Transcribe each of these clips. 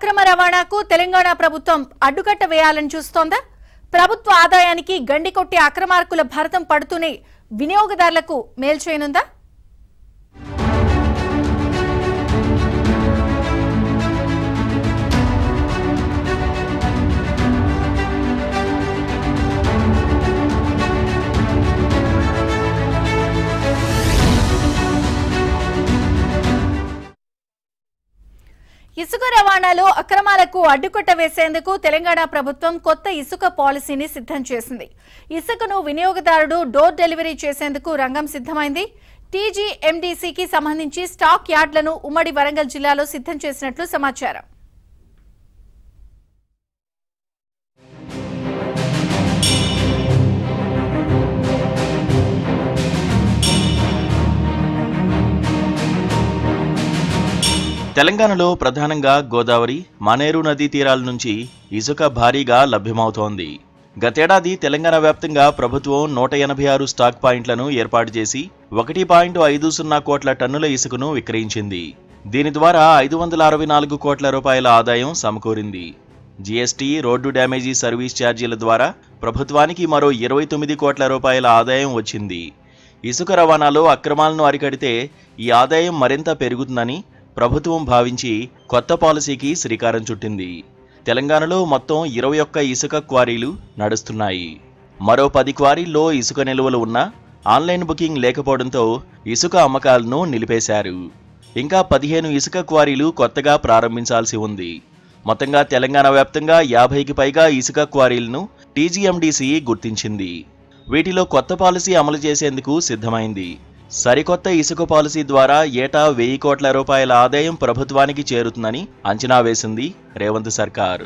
అక్రమ రవాణాకు తెలంగాణ ప్రభుత్వం అడ్డుకట్ట వేయాలని చూస్తోందా? ప్రభుత్వ ఆదాయానికి గండికొట్టి అక్రమార్కుల భారతం పడుతూనే వినియోగదారులకు మేలు చేయనుందా? ఇసుక రవాణాలో అక్రమాలకు అడ్డుకట్ట వేసేందుకు తెలంగాణ ప్రభుత్వం కొత్త ఇసుక పాలసీని సిద్ధం చేసింది. ఇసుకను వినియోగదారుడు డోర్ డెలివరీ చేసేందుకు రంగం సిద్ధమైంది. టీజీఎండీసీకి సంబంధించి స్టాక్ యార్డులను ఉమ్మడి వరంగల్ జిల్లాలో సిద్ధం చేసినట్లు సమాచారం. తెలంగాణలో ప్రధానంగా గోదావరి, మానేరు నదీ తీరాల నుంచి ఇసుక భారీగా లభ్యమవుతోంది. గతేడాది తెలంగాణ వ్యాప్తంగా ప్రభుత్వం 186 స్టాక్ పాయింట్లను ఏర్పాటు చేసి 1.50 కోట్ల టన్నుల ఇసుకను విక్రయించింది. దీని ద్వారా 564 కోట్ల రూపాయల ఆదాయం సమకూరింది. జీఎస్టీ, రోడ్డు డ్యామేజీ సర్వీస్ ఛార్జీల ద్వారా ప్రభుత్వానికి మరో 29 కోట్ల రూపాయల ఆదాయం వచ్చింది. ఇసుక రవాణాలో అక్రమాలను అరికడితే ఈ ఆదాయం మరింత పెరుగుతుందని ప్రభుత్వం భావించి కొత్త పాలసీకి శ్రీకారం చుట్టింది. తెలంగాణలో మొత్తం 21 ఇసుక క్వారీలు నడుస్తున్నాయి. మరో 10 క్వారీల్లో ఇసుక నిల్వలు ఉన్నా ఆన్లైన్ బుకింగ్ లేకపోవడంతో ఇసుక అమ్మకాలను నిలిపేశారు. ఇంకా 15 ఇసుక క్వారీలు కొత్తగా ప్రారంభించాల్సి ఉంది. మొత్తంగా తెలంగాణ వ్యాప్తంగా 50కి పైగా ఇసుక క్వారీలను టీజీఎండీసీ గుర్తించింది. వీటిలో కొత్త పాలసీ అమలు చేసేందుకు సిద్ధమైంది. సరికొత్త ఇసుక పాలసీ ద్వారా ఏటా 1000 కోట్ల రూపాయల ఆదాయం ప్రభుత్వానికి చేరుతుందని అంచనా వేసింది రేవంత్ సర్కార్.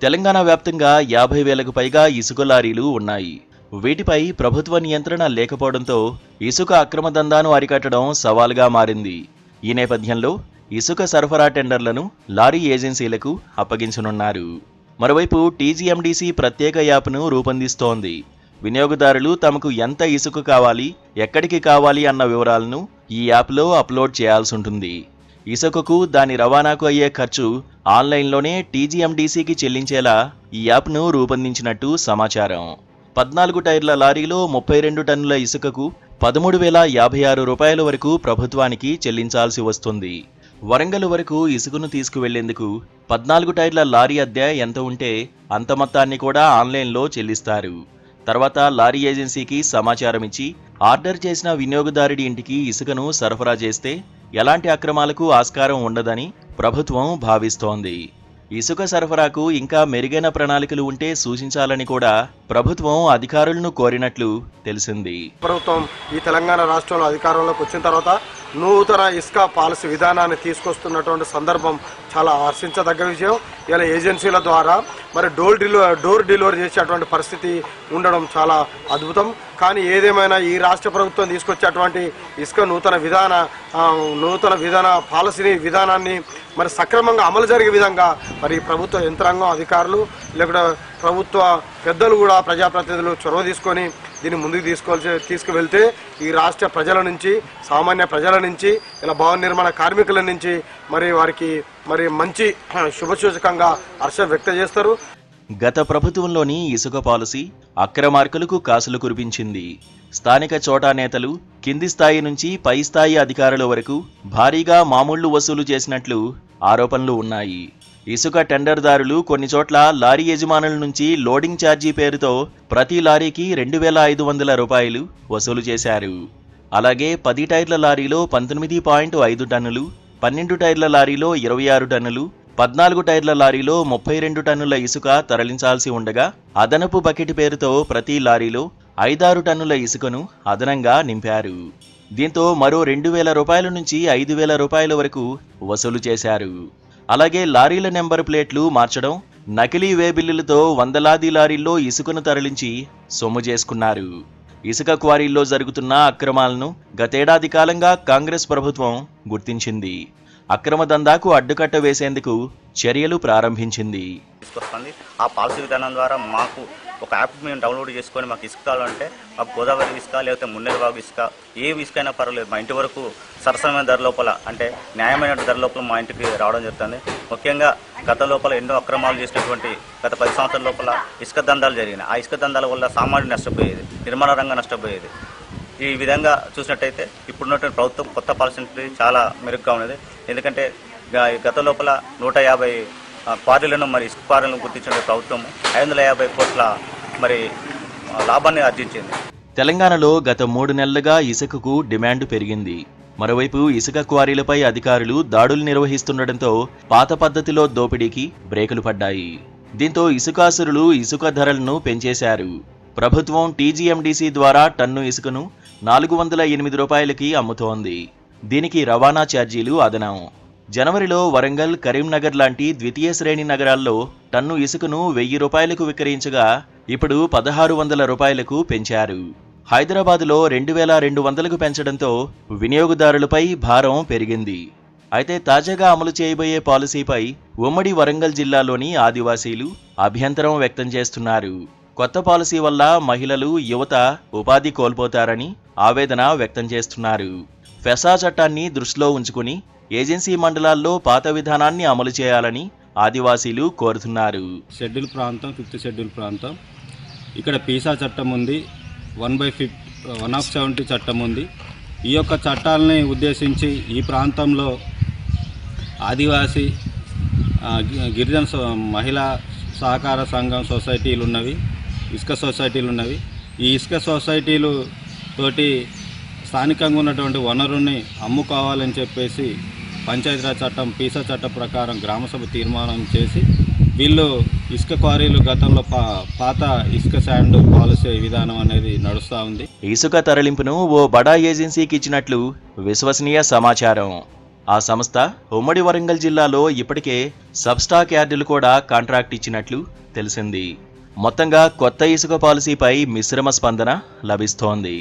తెలంగాణ వ్యాప్తంగా 50,000కు పైగా ఇసుక లారీలు ఉన్నాయి. వీటిపై ప్రభుత్వ నియంత్రణ లేకపోవడంతో ఇసుక అక్రమ దందాను అరికట్టడం సవాలుగా మారింది. ఈ నేపథ్యంలో ఇసుక సరఫరా టెండర్లను లారీ ఏజెన్సీలకు అప్పగించనున్నారు. మరోవైపు టీజీఎండీసీ ప్రత్యేక యాప్ను రూపొందిస్తోంది. వినియోగదారులు తమకు ఎంత ఇసుక కావాలి, ఎక్కడికి కావాలి అన్న వివరాలను ఈ యాప్లో అప్లోడ్ చేయాల్సి ఉంటుంది. ఇసుకకు, దాని రవాణాకు అయ్యే ఖర్చు ఆన్లైన్లోనే టీజీఎండీసీకి చెల్లించేలా ఈ యాప్ను రూపొందించినట్టు సమాచారం. 14 టైర్ల లారీలో 32 టన్నుల ఇసుకకు 13,056 రూపాయల వరకు ప్రభుత్వానికి చెల్లించాల్సి వస్తుంది. వరంగల్ వరకు ఇసుకను తీసుకువెళ్లేందుకు 14 టైర్ల లారీ అద్దె ఎంత ఉంటే అంత మొత్తాన్ని కూడా ఆన్లైన్లో చెల్లిస్తారు. తర్వాత లారీ ఏజెన్సీకి సమాచారం ఇచ్చి ఆర్డర్ చేసిన వినియోగదారుడి ఇంటికి ఇసుకను సరఫరా చేస్తే ఎలాంటి అక్రమాలకు ఆస్కారం ఉండదని ప్రభుత్వం భావిస్తోంది. ఇసుక సరఫరాకు ఇంకా మెరుగైన ప్రణాళికలు ఉంటే సూచించాలని కూడా ప్రభుత్వం అధికారులను కోరినట్లు తెలిసింది. ప్రభుత్వం ఈ తెలంగాణ రాష్ట్రంలో అధికారంలోకి వచ్చిన తర్వాత నూతన ఇసుక పాలసీ విధానాన్ని తీసుకొస్తున్నటువంటి సందర్భం చాలా హర్షించదగ్గ విషయం. ఇలా ఏజెన్సీల ద్వారా మరి డోర్ డెలివరీ చేసేటువంటి పరిస్థితి ఉండడం చాలా అద్భుతం. కానీ ఏదేమైనా ఈ రాష్ట్ర ప్రభుత్వం తీసుకొచ్చేటువంటి ఇసుక నూతన విధాన పాలసీని విధానాన్ని మరి సక్రమంగా అమలు జరిగే విధంగా మరి ప్రభుత్వ యంత్రాంగం, అధికారులు, లేకపోతే ప్రభుత్వ పెద్దలు కూడా, ప్రజాప్రతినిధులు చొరవ తీసుకొని దీన్ని ముందుకు తీసుకువెళ్తే ఈ రాష్ట్ర ప్రజల నుంచి, సామాన్య ప్రజల నుంచి, ఇలా భవన నిర్మాణ కార్మికుల నుంచి మరి వారికి మరి మంచి శుభసూచకంగా హర్షం వ్యక్తం చేస్తారు. గత ప్రభుత్వంలోని ఇసుక పాలసీ అక్రమార్కులకు కాసులు కురిపించింది. స్థానిక చోటా నేతలు కింది స్థాయి నుంచి పై స్థాయి అధికారుల వరకు భారీగా మామూళ్లు వసూలు చేసినట్లు ఆరోపణలు ఉన్నాయి. ఇసుక టెండర్దారులు కొన్ని చోట్ల లారీ యజమానుల నుంచి లోడింగ్ ఛార్జీ పేరుతో ప్రతి లారీకి 2,500 రూపాయలు వసూలు చేశారు. అలాగే 10 టైర్ల లారీలో 19.5 టన్నులు, 12 టైర్ల లారీలో 26 టన్నులు, 14 టైర్ల లారీలో 32 టన్నుల ఇసుక తరలించాల్సి ఉండగా అదనపు బకెట్ పేరుతో ప్రతి లారీలో 5-6 టన్నుల ఇసుకను అదనంగా నింపారు. దీంతో మరో 2,000 రూపాయల నుంచి 5,000 రూపాయల వరకు వసూలు చేశారు. అలాగే లారీల నెంబర్ ప్లేట్లు మార్చడం, నకిలీ వే బిల్లులతో వందలాది లారీల్లో ఇసుకను తరలించి సొమ్ము చేసుకున్నారు. ఇసుక క్వారీల్లో జరుగుతున్న అక్రమాలను గతేడాది కాలంగా కాంగ్రెస్ ప్రభుత్వం గుర్తించింది. అక్రమ దందాకు అడ్డుకట్ట వేసేందుకు చర్యలు ప్రారంభించింది. ఆ పాలసీ విధానం ద్వారా మాకు ఒక యాప్ మేము డౌన్లోడ్ చేసుకొని మాకు ఇసుక కావాలంటే మాకు గోదావరి ఇసుక లేకపోతే మున్నేరువాగు ఇసుక ఏ ఇసుక అయినా పర్వాలేదు మా ఇంటి వరకు సరసమైన ధర లోపల అంటే న్యాయమైన ధర లోపల మా ఇంటికి రావడం జరుగుతుంది. ముఖ్యంగా గత లోపల ఎన్నో అక్రమాలు చేసినటువంటి గత 10 సంవత్సరాల లోపల ఇసుక దందాలు జరిగినాయి. ఆ ఇసుక దందాల వల్ల సామాన్యుడు నష్టపోయేది, నిర్మాణ రంగం నష్టపోయేది. ఈ విధంగా చూసినట్టయితే ఇప్పుడున్నటువంటి ప్రభుత్వం కొత్త పాలసీ చాలా మెరుగ్గా ఉన్నది. ఎందుకంటే గత లోపల 150 క్వారీలను మరి ఇసుక క్వారీలను గుర్తించిన ప్రభుత్వం 550 కోట్ల మరి లాభాన్ని ఆర్జించింది. తెలంగాణలో గత 3 నెలలుగా ఇసుకకు డిమాండ్ పెరిగింది. మరోవైపు ఇసుక క్వారీలపై అధికారులు దాడులు నిర్వహిస్తుండటంతో పాత పద్ధతిలో దోపిడీకి బ్రేకులు పడ్డాయి. దీంతో ఇసుకాసురులు ఇసుక ధరలను పెంచేశారు. ప్రభుత్వం టీజీఎండీసీ ద్వారా టన్ను ఇసుకను 408 రూపాయలకి అమ్ముతోంది. దీనికి రవాణా ఛార్జీలు అదనం. జనవరిలో వరంగల్, కరీంనగర్ లాంటి ద్వితీయ శ్రేణి నగరాల్లో టన్ను ఇసుకను 1000 రూపాయలకు విక్రయించగా ఇప్పుడు 1600 రూపాయలకు పెంచారు. హైదరాబాదులో 2200కు పెంచడంతో వినియోగదారులపై భారం పెరిగింది. అయితే తాజాగా అమలు చేయబోయే పాలసీపై ఉమ్మడి వరంగల్ జిల్లాలోని ఆదివాసీలు అభ్యంతరం వ్యక్తం చేస్తున్నారు. కొత్త పాలసీ వల్ల మహిళలు, యువత ఉపాధి కోల్పోతారని ఆవేదన వ్యక్తం చేస్తున్నారు. ఫెసా చట్టాన్ని దృష్టిలో ఉంచుకుని ఏజెన్సీ మండలాల్లో పాత విధానాన్ని అమలు చేయాలని ఆదివాసీలు కోరుతున్నారు. షెడ్యూల్ ప్రాంతం, 5th షెడ్యూల్ ప్రాంతం, ఇక్కడ పీసా చట్టం ఉంది, 1/70 చట్టం ఉంది. ఈ యొక్క చట్టాలని ఉద్దేశించి ఈ ప్రాంతంలో ఆదివాసీ గిరిజన మహిళా సహకార సంఘం సొసైటీలు ఉన్నవి, ఇసుక సొసైటీలు ఉన్నవి. ఈ ఇసుక సొసైటీలు తోటి స్థానికంగా ఉన్నటువంటి వనరుని అమ్ముకోవాలని చెప్పేసి పంచాయతీరాజ్ చట్టం పీసా చట్టం ప్రకారం గ్రామసభ తీర్మానం చేసి వీళ్ళు ఇసుక క్వారీలు గతంలో పాత ఇసుక శాండ్ పాలసీ విధానం అనేది నడుస్తూ ఉంది. ఇసుక తరలింపును ఓ బడా ఏజెన్సీకి ఇచ్చినట్లు విశ్వసనీయ సమాచారం. ఆ సంస్థ ఉమ్మడి వరంగల్ జిల్లాలో ఇప్పటికే సబ్స్టాక్ యార్డులు కూడా కాంట్రాక్ట్ ఇచ్చినట్లు తెలిసింది. మొత్తంగా కొత్త ఇసుక పాలసీపై మిశ్రమ స్పందన లభిస్తోంది.